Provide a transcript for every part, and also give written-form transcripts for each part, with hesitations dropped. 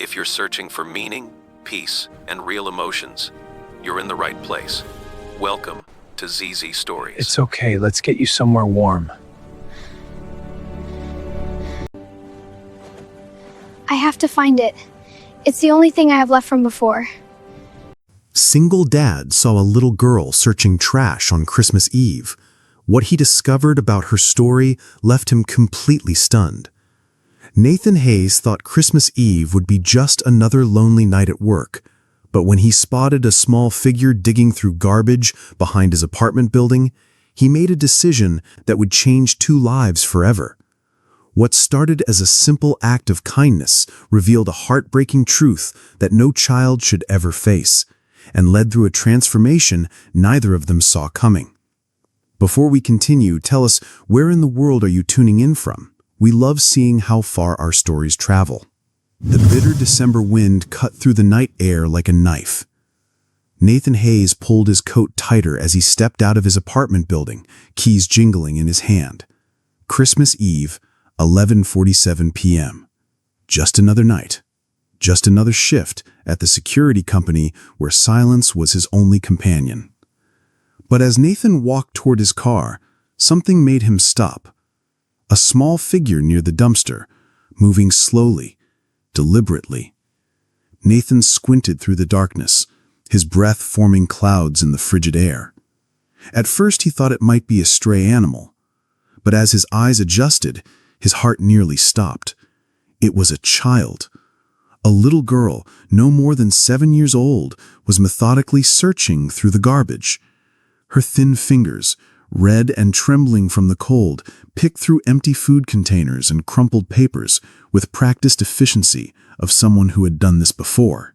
If you're searching for meaning, peace, and real emotions, you're in the right place. Welcome to ZZ Stories. It's okay, let's get you somewhere warm. I have to find it. It's the only thing I have left from before. Single dad saw a little girl searching trash on Christmas Eve. What he discovered about her story left him completely stunned. Nathan Hayes thought Christmas Eve would be just another lonely night at work, but when he spotted a small figure digging through garbage behind his apartment building, he made a decision that would change two lives forever. What started as a simple act of kindness revealed a heartbreaking truth that no child should ever face, and led through a transformation neither of them saw coming. Before we continue, tell us, where in the world are you tuning in from? We love seeing how far our stories travel. The bitter December wind cut through the night air like a knife. Nathan Hayes pulled his coat tighter as he stepped out of his apartment building, keys jingling in his hand. Christmas Eve, 11:47 p.m. Just another night. Just another shift at the security company where silence was his only companion. But as Nathan walked toward his car, something made him stop. A small figure near the dumpster, moving slowly, deliberately. Nathan squinted through the darkness, his breath forming clouds in the frigid air. At first he thought it might be a stray animal, but as his eyes adjusted, his heart nearly stopped. It was a child. A little girl, no more than 7 years old, was methodically searching through the garbage. Her thin fingers, red and trembling from the cold, picked through empty food containers and crumpled papers with practiced efficiency of someone who had done this before.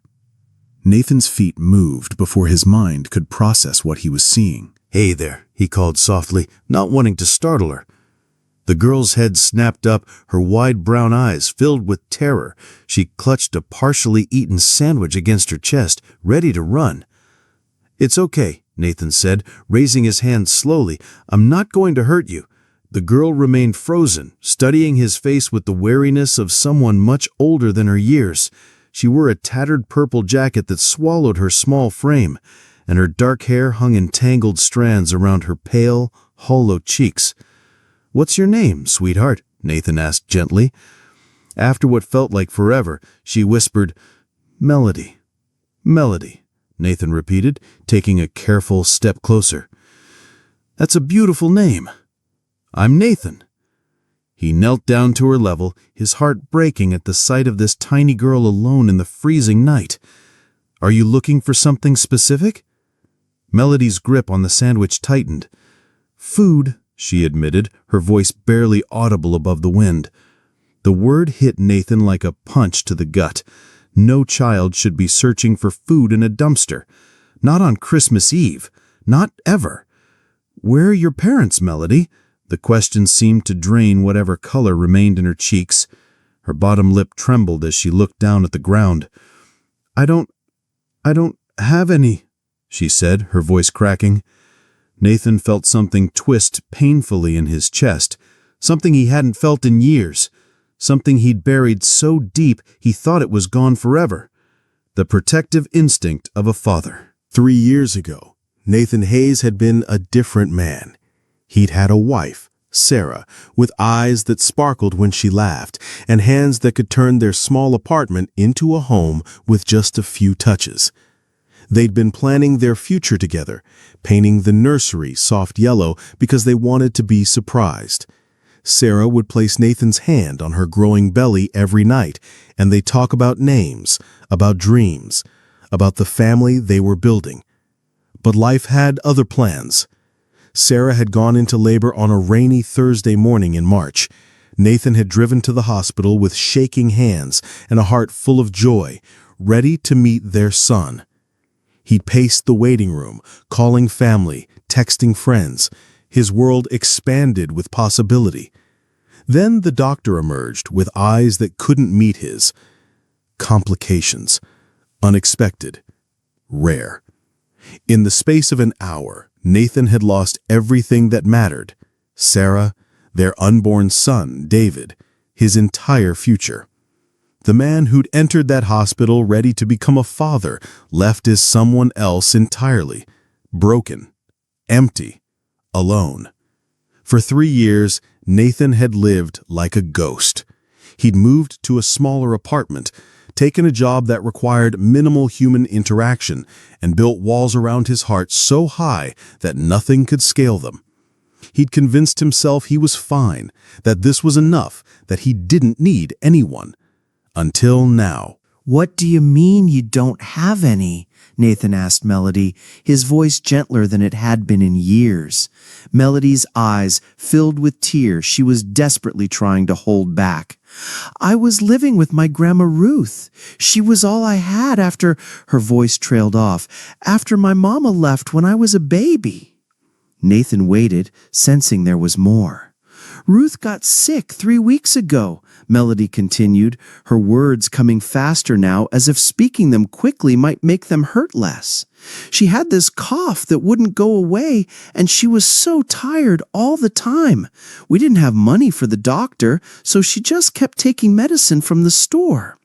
Nathan's feet moved before his mind could process what he was seeing. "Hey there," he called softly, not wanting to startle her. The girl's head snapped up, her wide brown eyes filled with terror. She clutched a partially eaten sandwich against her chest, ready to run. "It's okay," Nathan said, raising his hand slowly. "I'm not going to hurt you." The girl remained frozen, studying his face with the wariness of someone much older than her years. She wore a tattered purple jacket that swallowed her small frame, and her dark hair hung in tangled strands around her pale, hollow cheeks. "What's your name, sweetheart?" Nathan asked gently. After what felt like forever, she whispered, "Melody. Melody," Nathan repeated, taking a careful step closer. "That's a beautiful name." "I'm Nathan." He knelt down to her level, his heart breaking at the sight of this tiny girl alone in the freezing night. "Are you looking for something specific?" Melody's grip on the sandwich tightened. "Food," she admitted, her voice barely audible above the wind. The word hit Nathan like a punch to the gut. No child should be searching for food in a dumpster. Not on Christmas Eve. Not ever. "Where are your parents, Melody?" The question seemed to drain whatever color remained in her cheeks. Her bottom lip trembled as she looked down at the ground. I don't have any," she said, her voice cracking. Nathan felt something twist painfully in his chest, something he hadn't felt in years, something he'd buried so deep he thought it was gone forever. The protective instinct of a father. 3 years ago, Nathan Hayes had been a different man. He'd had a wife, Sarah, with eyes that sparkled when she laughed, and hands that could turn their small apartment into a home with just a few touches. They'd been planning their future together, painting the nursery soft yellow because they wanted to be surprised. Sarah would place Nathan's hand on her growing belly every night, and they'd talk about names, about dreams, about the family they were building. But life had other plans. Sarah had gone into labor on a rainy Thursday morning in March. Nathan had driven to the hospital with shaking hands and a heart full of joy, ready to meet their son. He'd paced the waiting room, calling family, texting friends. His world expanded with possibility. Then the doctor emerged with eyes that couldn't meet his. Complications. Unexpected. Rare. In the space of an hour, Nathan had lost everything that mattered. Sarah, their unborn son, David, his entire future. The man who'd entered that hospital ready to become a father left as someone else entirely. Broken, empty, alone. For 3 years, Nathan had lived like a ghost. He'd moved to a smaller apartment, taken a job that required minimal human interaction, and built walls around his heart so high that nothing could scale them. He'd convinced himself he was fine, that this was enough, that he didn't need anyone. Until now. "What do you mean you don't have any?" Nathan asked Melody, his voice gentler than it had been in years. Melody's eyes filled with tears she was desperately trying to hold back. "I was living with my Grandma Ruth. She was all I had after," her voice trailed off, "after my mama left when I was a baby." Nathan waited, sensing there was more. "Ruth got sick 3 weeks ago," Melody continued, her words coming faster now as if speaking them quickly might make them hurt less. "She had this cough that wouldn't go away, and she was so tired all the time. We didn't have money for the doctor, so she just kept taking medicine from the store."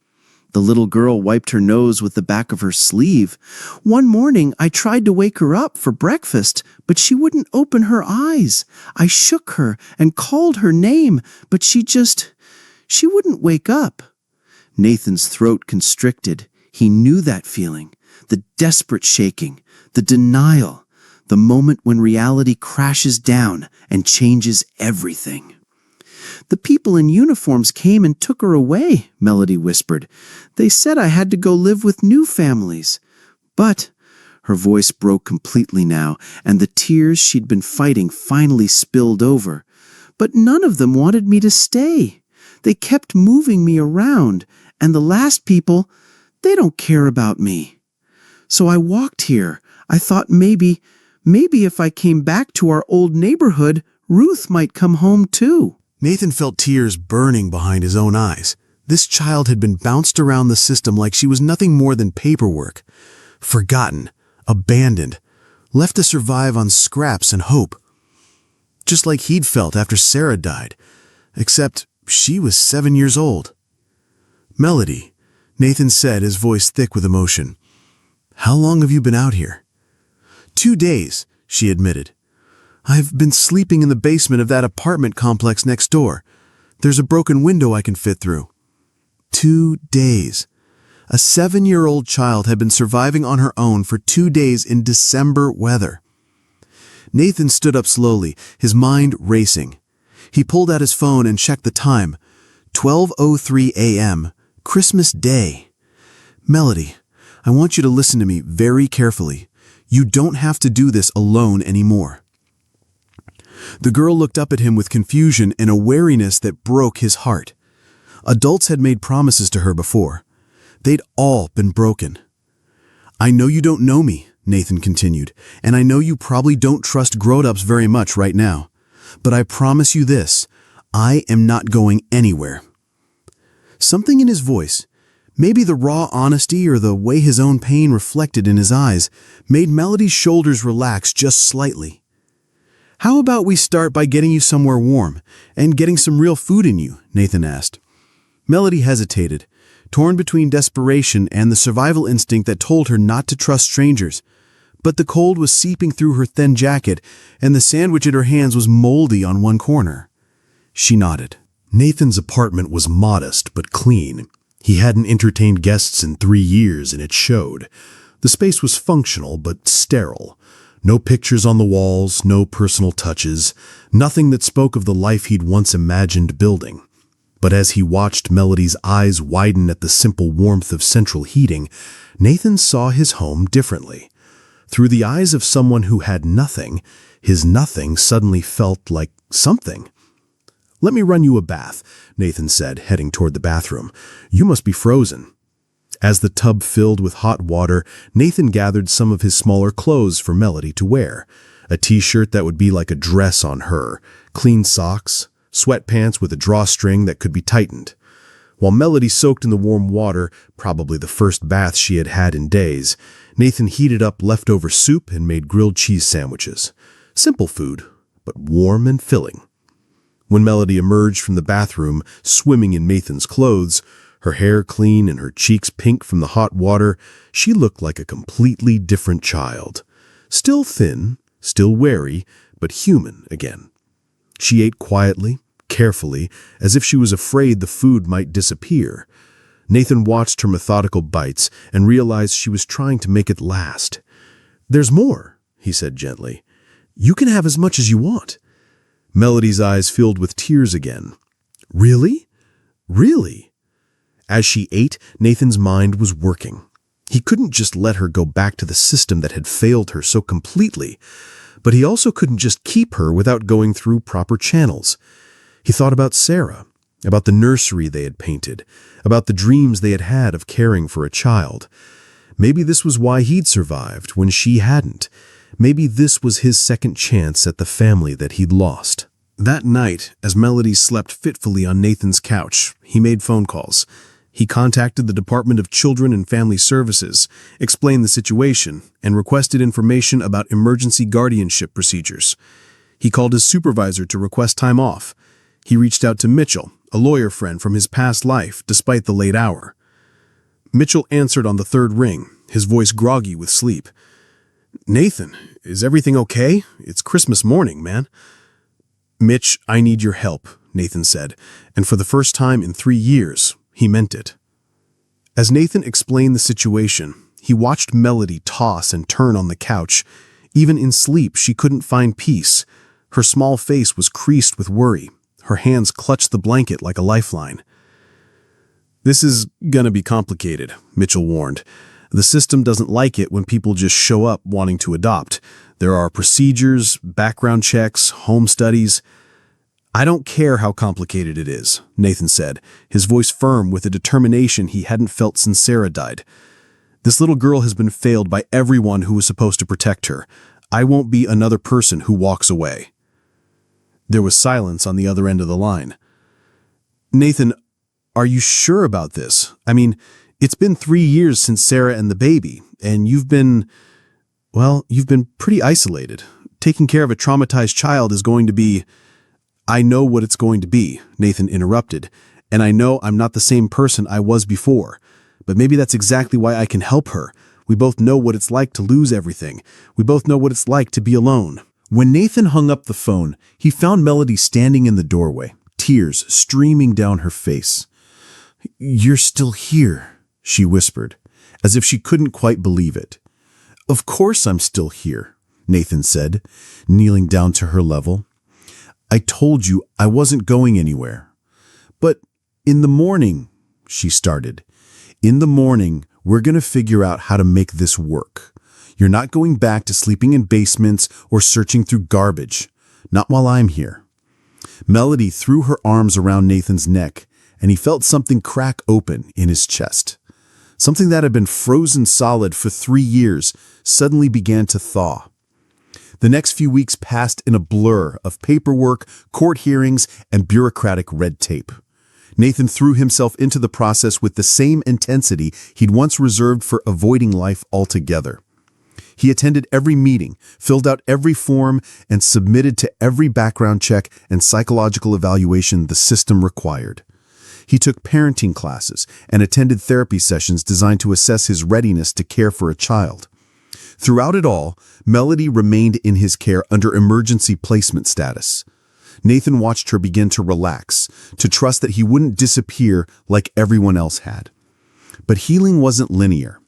The little girl wiped her nose with the back of her sleeve. "One morning, I tried to wake her up for breakfast, but she wouldn't open her eyes. I shook her and called her name, but she wouldn't wake up." Nathan's throat constricted. He knew that feeling, the desperate shaking, the denial, the moment when reality crashes down and changes everything. "The people in uniforms came and took her away," Melody whispered. "They said I had to go live with new families. But," her voice broke completely now, and the tears she'd been fighting finally spilled over, "but none of them wanted me to stay. They kept moving me around, and the last people, they don't care about me. So I walked here. I thought maybe if I came back to our old neighborhood, Ruth might come home too." Nathan felt tears burning behind his own eyes. This child had been bounced around the system like she was nothing more than paperwork. Forgotten, abandoned, left to survive on scraps and hope. Just like he'd felt after Sarah died, except she was 7 years old. "Melody," Nathan said, his voice thick with emotion. "How long have you been out here?" 2 days, she admitted. "I've been sleeping in the basement of that apartment complex next door. There's a broken window I can fit through." 2 days. A 7-year-old child had been surviving on her own for 2 days in December weather. Nathan stood up slowly, his mind racing. He pulled out his phone and checked the time. 12:03 a.m., Christmas Day. "Melody, I want you to listen to me very carefully. You don't have to do this alone anymore." The girl looked up at him with confusion and a wariness that broke his heart. Adults had made promises to her before. They'd all been broken. "I know you don't know me," Nathan continued, "and I know you probably don't trust grown-ups very much right now. But I promise you this, I am not going anywhere." Something in his voice, maybe the raw honesty or the way his own pain reflected in his eyes, made Melody's shoulders relax just slightly. "How about we start by getting you somewhere warm and getting some real food in you?" Nathan asked. Melody hesitated, torn between desperation and the survival instinct that told her not to trust strangers. But the cold was seeping through her thin jacket, and the sandwich in her hands was moldy on one corner. She nodded. Nathan's apartment was modest but clean. He hadn't entertained guests in 3 years, and it showed. The space was functional but sterile. No pictures on the walls, no personal touches, nothing that spoke of the life he'd once imagined building. But as he watched Melody's eyes widen at the simple warmth of central heating, Nathan saw his home differently. Through the eyes of someone who had nothing, his nothing suddenly felt like something. "Let me run you a bath," Nathan said, heading toward the bathroom. "You must be frozen." As the tub filled with hot water, Nathan gathered some of his smaller clothes for Melody to wear. A t-shirt that would be like a dress on her, clean socks, sweatpants with a drawstring that could be tightened. While Melody soaked in the warm water, probably the first bath she had had in days, Nathan heated up leftover soup and made grilled cheese sandwiches. Simple food, but warm and filling. When Melody emerged from the bathroom, swimming in Nathan's clothes, Her hair clean and her cheeks pink from the hot water, she looked like a completely different child. Still thin, still wary, but human again. She ate quietly, carefully, as if she was afraid the food might disappear. Nathan watched her methodical bites and realized she was trying to make it last. "There's more," he said gently. "You can have as much as you want." Melody's eyes filled with tears again. "Really? Really?" As she ate, Nathan's mind was working. He couldn't just let her go back to the system that had failed her so completely, but he also couldn't just keep her without going through proper channels. He thought about Sarah, about the nursery they had painted, about the dreams they had had of caring for a child. Maybe this was why he'd survived when she hadn't. Maybe this was his second chance at the family that he'd lost. That night, as Melody slept fitfully on Nathan's couch, he made phone calls. He contacted the Department of Children and Family Services, explained the situation, and requested information about emergency guardianship procedures. He called his supervisor to request time off. He reached out to Mitchell, a lawyer friend from his past life, despite the late hour. Mitchell answered on the third ring, his voice groggy with sleep. "Nathan, is everything okay? It's Christmas morning, man." "Mitch, I need your help," Nathan said, and for the first time in 3 years, he meant it. As Nathan explained the situation, he watched Melody toss and turn on the couch. Even in sleep, she couldn't find peace. Her small face was creased with worry. Her hands clutched the blanket like a lifeline. "This is gonna be complicated," Mitchell warned. "The system doesn't like it when people just show up wanting to adopt. There are procedures, background checks, home studies." "I don't care how complicated it is," Nathan said, his voice firm with a determination he hadn't felt since Sarah died. "This little girl has been failed by everyone who was supposed to protect her. I won't be another person who walks away." There was silence on the other end of the line. "Nathan, are you sure about this? I mean, it's been 3 years since Sarah and the baby, and you've been pretty isolated. Taking care of a traumatized child is going to be—" "I know what it's going to be," Nathan interrupted, "and I know I'm not the same person I was before. But maybe that's exactly why I can help her. We both know what it's like to lose everything. We both know what it's like to be alone." When Nathan hung up the phone, he found Melody standing in the doorway, tears streaming down her face. "You're still here," she whispered, as if she couldn't quite believe it. "Of course I'm still here," Nathan said, kneeling down to her level. "I told you I wasn't going anywhere." "But in the morning," she started, "in the morning, we're going to figure out how to make this work. You're not going back to sleeping in basements or searching through garbage. Not while I'm here." Melody threw her arms around Nathan's neck, and he felt something crack open in his chest. Something that had been frozen solid for 3 years suddenly began to thaw. The next few weeks passed in a blur of paperwork, court hearings, and bureaucratic red tape. Nathan threw himself into the process with the same intensity he'd once reserved for avoiding life altogether. He attended every meeting, filled out every form, and submitted to every background check and psychological evaluation the system required. He took parenting classes and attended therapy sessions designed to assess his readiness to care for a child. Throughout it all, Melody remained in his care under emergency placement status. Nathan watched her begin to relax, to trust that he wouldn't disappear like everyone else had. But healing wasn't linear.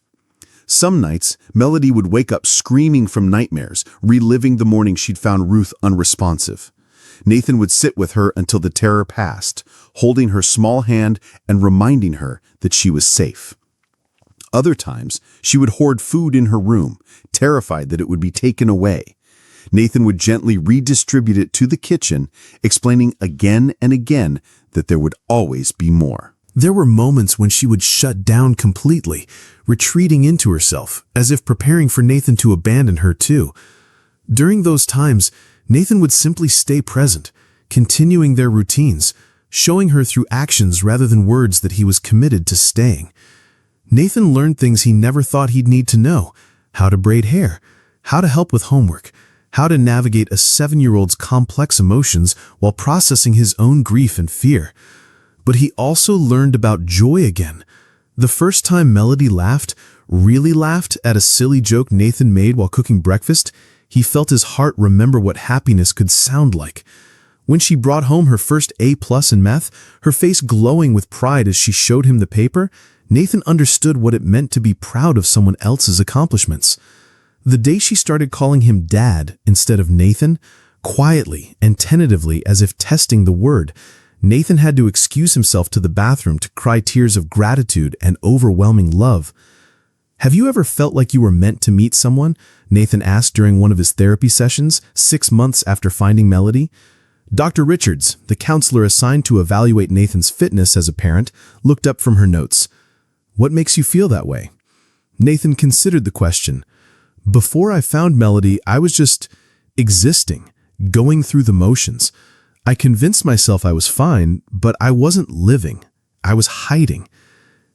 Some nights, Melody would wake up screaming from nightmares, reliving the morning she'd found Ruth unresponsive. Nathan would sit with her until the terror passed, holding her small hand and reminding her that she was safe. Other times, she would hoard food in her room, terrified that it would be taken away. Nathan would gently redistribute it to the kitchen, explaining again and again that there would always be more. There were moments when she would shut down completely, retreating into herself, as if preparing for Nathan to abandon her too. During those times, Nathan would simply stay present, continuing their routines, showing her through actions rather than words that he was committed to staying. Nathan learned things he never thought he'd need to know: how to braid hair, how to help with homework, how to navigate a 7-year-old's complex emotions while processing his own grief and fear. But he also learned about joy again. The first time Melody laughed, really laughed, at a silly joke Nathan made while cooking breakfast, he felt his heart remember what happiness could sound like. When she brought home her first A+ in math, her face glowing with pride as she showed him the paper, Nathan understood what it meant to be proud of someone else's accomplishments. The day she started calling him Dad instead of Nathan, quietly and tentatively as if testing the word, Nathan had to excuse himself to the bathroom to cry tears of gratitude and overwhelming love. "Have you ever felt like you were meant to meet someone?" Nathan asked during one of his therapy sessions, 6 months after finding Melody. Dr. Richards, the counselor assigned to evaluate Nathan's fitness as a parent, looked up from her notes. "What makes you feel that way?" Nathan considered the question. "Before I found Melody, I was just existing, going through the motions. I convinced myself I was fine, but I wasn't living. I was hiding."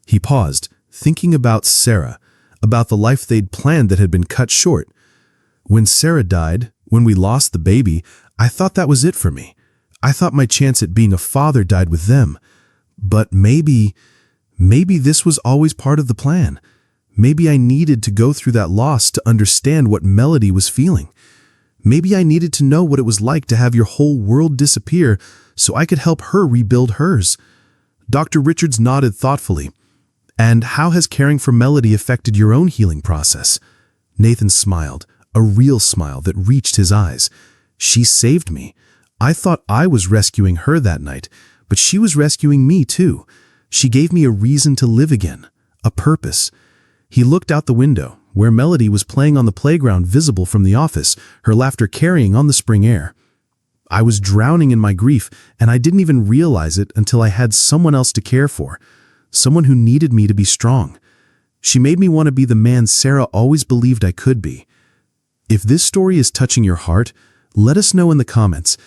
He paused, thinking about Sarah, about the life they'd planned that had been cut short. "When Sarah died, when we lost the baby, I thought that was it for me. I thought my chance at being a father died with them. But maybe this was always part of the plan. Maybe I needed to go through that loss to understand what Melody was feeling. Maybe I needed to know what it was like to have your whole world disappear so I could help her rebuild hers." Dr. Richards nodded thoughtfully. "And how has caring for Melody affected your own healing process?" Nathan smiled, a real smile that reached his eyes. "She saved me. I thought I was rescuing her that night, but she was rescuing me too. She gave me a reason to live again, a purpose." He looked out the window, where Melody was playing on the playground visible from the office, her laughter carrying on the spring air. "I was drowning in my grief, and I didn't even realize it until I had someone else to care for, someone who needed me to be strong. She made me want to be the man Sarah always believed I could be." If this story is touching your heart, let us know in the comments.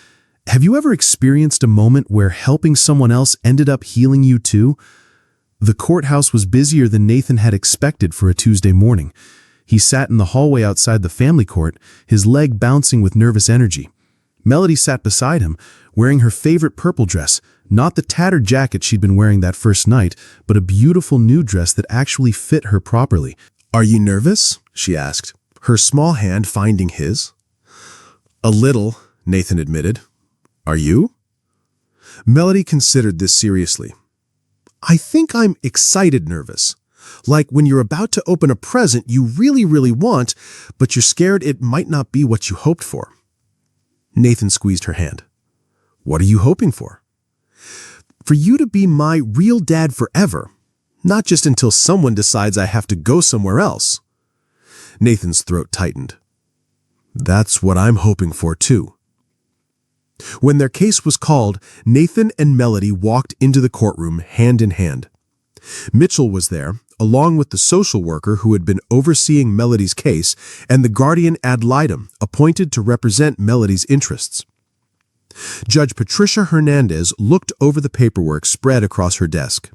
Have you ever experienced a moment where helping someone else ended up healing you too? The courthouse was busier than Nathan had expected for a Tuesday morning. He sat in the hallway outside the family court, his leg bouncing with nervous energy. Melody sat beside him, wearing her favorite purple dress, not the tattered jacket she'd been wearing that first night, but a beautiful new dress that actually fit her properly. "Are you nervous?" she asked, her small hand finding his. "A little," Nathan admitted. "Are you?" Melody considered this seriously. "I think I'm excited nervous. Like when you're about to open a present you really, really want, but you're scared it might not be what you hoped for." Nathan squeezed her hand. "What are you hoping for?" "For you to be my real dad forever, not just until someone decides I have to go somewhere else." Nathan's throat tightened. "That's what I'm hoping for too." When their case was called, Nathan and Melody walked into the courtroom hand in hand. Mitchell was there, along with the social worker who had been overseeing Melody's case and the guardian ad litem appointed to represent Melody's interests. Judge Patricia Hernandez looked over the paperwork spread across her desk.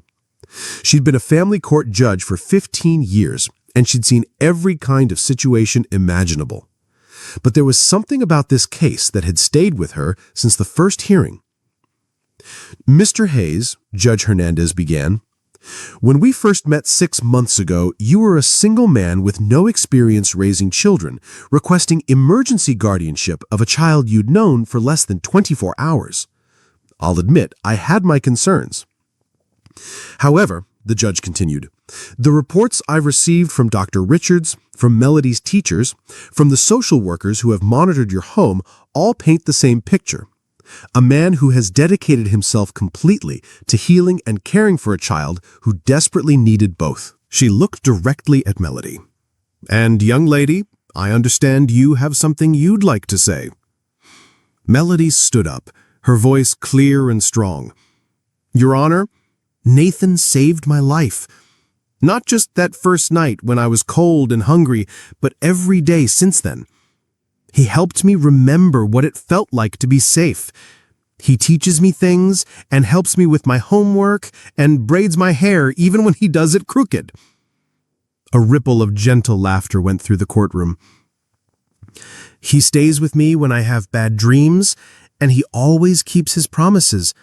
She'd been a family court judge for 15 years, and she'd seen every kind of situation imaginable. But there was something about this case that had stayed with her since the first hearing. "Mr. Hayes," Judge Hernandez began, "when we first met 6 months ago, you were a single man with no experience raising children, requesting emergency guardianship of a child you'd known for less than 24 hours. I'll admit, I had my concerns. However," the judge continued, "the reports I've received from Dr. Richards, from Melody's teachers, from the social workers who have monitored your home all paint the same picture. A man who has dedicated himself completely to healing and caring for a child who desperately needed both." She looked directly at Melody. "And young lady, I understand you have something you'd like to say." Melody stood up, her voice clear and strong. "Your Honor, Nathan saved my life. Not just that first night when I was cold and hungry, but every day since then. He helped me remember what it felt like to be safe. He teaches me things and helps me with my homework and braids my hair even when he does it crooked." A ripple of gentle laughter went through the courtroom. "He stays with me when I have bad dreams, and he always keeps his promises.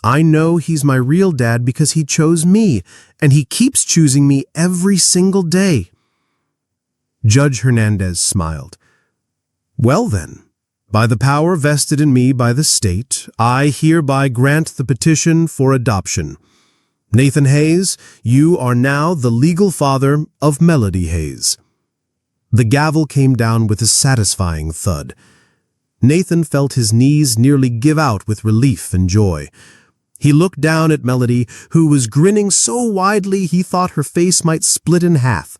I know he's my real dad because he chose me, and he keeps choosing me every single day." Judge Hernandez smiled. "Well then, by the power vested in me by the state, I hereby grant the petition for adoption. Nathan Hayes, you are now the legal father of Melody Hayes." The gavel came down with a satisfying thud. Nathan felt his knees nearly give out with relief and joy. He looked down at Melody, who was grinning so widely he thought her face might split in half.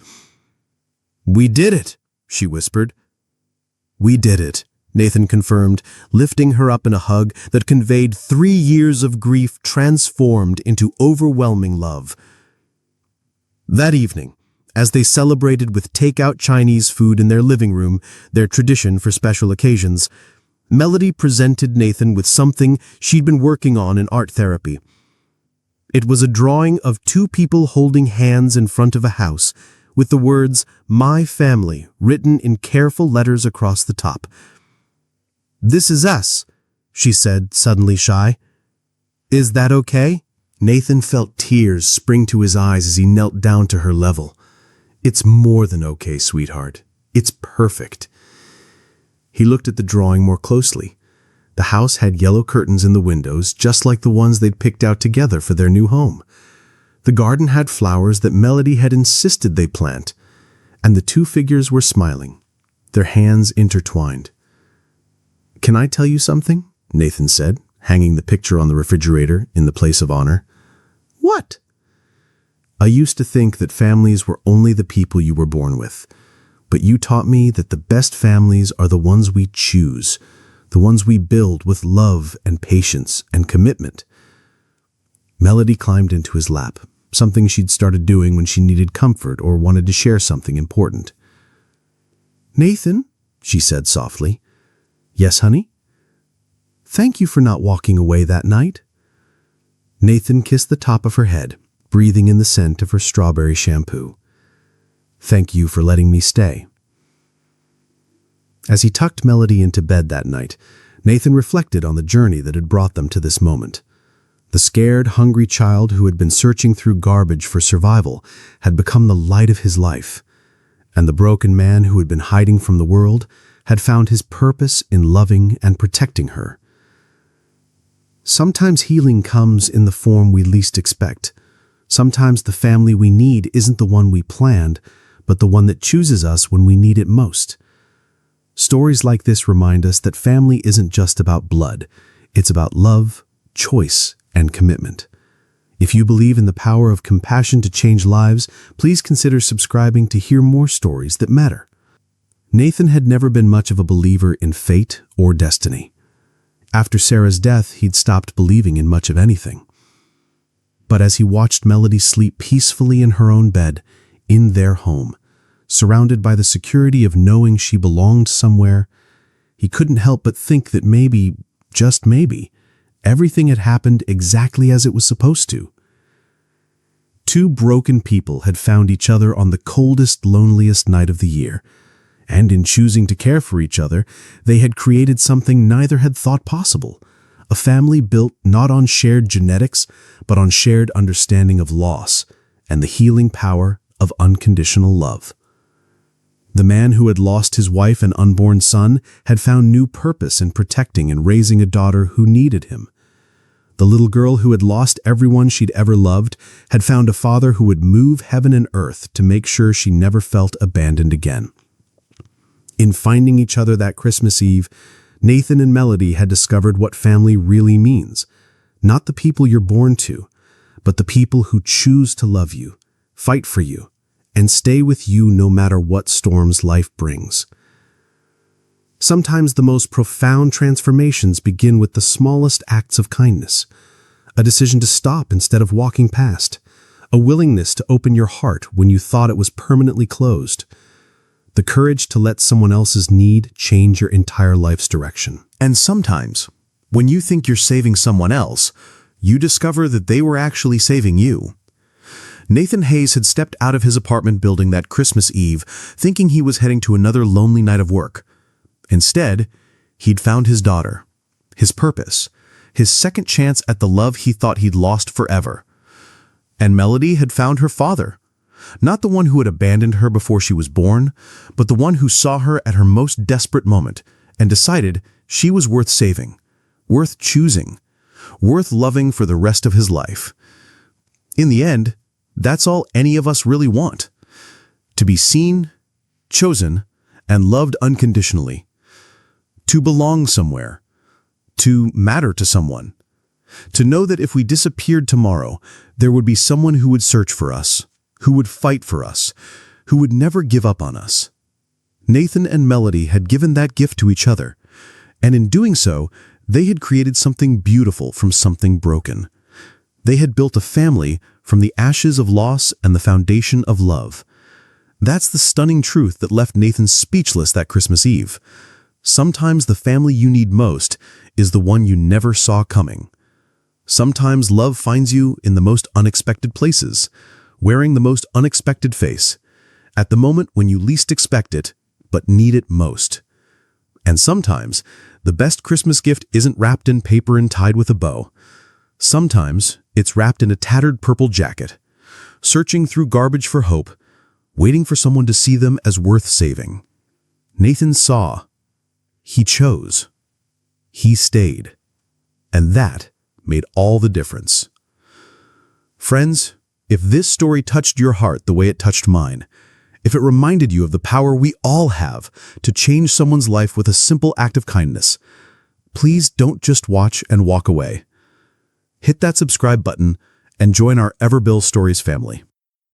"We did it," she whispered. "We did it," Nathan confirmed, lifting her up in a hug that conveyed 3 years of grief transformed into overwhelming love. That evening, as they celebrated with takeout Chinese food in their living room, their tradition for special occasions, Melody presented Nathan with something she'd been working on in art therapy. It was a drawing of 2 people holding hands in front of a house, with the words, "My family," written in careful letters across the top. "This is us," she said, suddenly shy. "Is that okay?" Nathan felt tears spring to his eyes as he knelt down to her level. "It's more than okay, sweetheart. It's perfect." He looked at the drawing more closely. The house had yellow curtains in the windows, just like the ones they'd picked out together for their new home. The garden had flowers that Melody had insisted they plant, and the 2 figures were smiling, their hands intertwined. "Can I tell you something?" Nathan said, hanging the picture on the refrigerator in the place of honor. "What?" "I used to think that families were only the people you were born with. But you taught me that the best families are the ones we choose, the ones we build with love and patience and commitment." Melody climbed into his lap, something she'd started doing when she needed comfort or wanted to share something important. "Nathan," she said softly. "Yes, honey?" "Thank you for not walking away that night." Nathan kissed the top of her head, breathing in the scent of her strawberry shampoo. "Thank you for letting me stay." As he tucked Melody into bed that night, Nathan reflected on the journey that had brought them to this moment. The scared, hungry child who had been searching through garbage for survival had become the light of his life, and the broken man who had been hiding from the world had found his purpose in loving and protecting her. Sometimes healing comes in the form we least expect. Sometimes the family we need isn't the one we planned, but the one that chooses us when we need it most. Stories like this remind us that family isn't just about blood. It's about love, choice, and commitment. If you believe in the power of compassion to change lives, please consider subscribing to hear more stories that matter. Nathan had never been much of a believer in fate or destiny. After Sarah's death, he'd stopped believing in much of anything. But as he watched Melody sleep peacefully in her own bed, in their home, surrounded by the security of knowing she belonged somewhere, he couldn't help but think that maybe, just maybe, everything had happened exactly as it was supposed to. 2 broken people had found each other on the coldest, loneliest night of the year, and in choosing to care for each other, they had created something neither had thought possible, a family built not on shared genetics, but on shared understanding of loss and the healing power of unconditional love. The man who had lost his wife and unborn son had found new purpose in protecting and raising a daughter who needed him. The little girl who had lost everyone she'd ever loved had found a father who would move heaven and earth to make sure she never felt abandoned again. In finding each other that Christmas Eve, Nathan and Melody had discovered what family really means. Not the people you're born to, but the people who choose to love you, fight for you, and stay with you no matter what storms life brings. Sometimes the most profound transformations begin with the smallest acts of kindness. A decision to stop instead of walking past. A willingness to open your heart when you thought it was permanently closed. The courage to let someone else's need change your entire life's direction. And sometimes, when you think you're saving someone else, you discover that they were actually saving you. Nathan Hayes had stepped out of his apartment building that Christmas Eve, thinking he was heading to another lonely night of work. Instead, he'd found his daughter, his purpose, his second chance at the love he thought he'd lost forever. And Melody had found her father. Not the one who had abandoned her before she was born, but the one who saw her at her most desperate moment and decided she was worth saving, worth choosing, worth loving for the rest of his life. In the end, that's all any of us really want. To be seen, chosen, and loved unconditionally. To belong somewhere. To matter to someone. To know that if we disappeared tomorrow, there would be someone who would search for us, who would fight for us, who would never give up on us. Nathan and Melody had given that gift to each other, and in doing so, they had created something beautiful from something broken. They had built a family from the ashes of loss and the foundation of love. That's the stunning truth that left Nathan speechless that Christmas Eve. Sometimes the family you need most is the one you never saw coming. Sometimes love finds you in the most unexpected places, wearing the most unexpected face, at the moment when you least expect it, but need it most. And sometimes, the best Christmas gift isn't wrapped in paper and tied with a bow. Sometimes, it's wrapped in a tattered purple jacket, searching through garbage for hope, waiting for someone to see them as worth saving. Nathan saw. He chose. He stayed. And that made all the difference. Friends, if this story touched your heart the way it touched mine, if it reminded you of the power we all have to change someone's life with a simple act of kindness, please don't just watch and walk away. Hit that subscribe button and join our Everbill Stories family.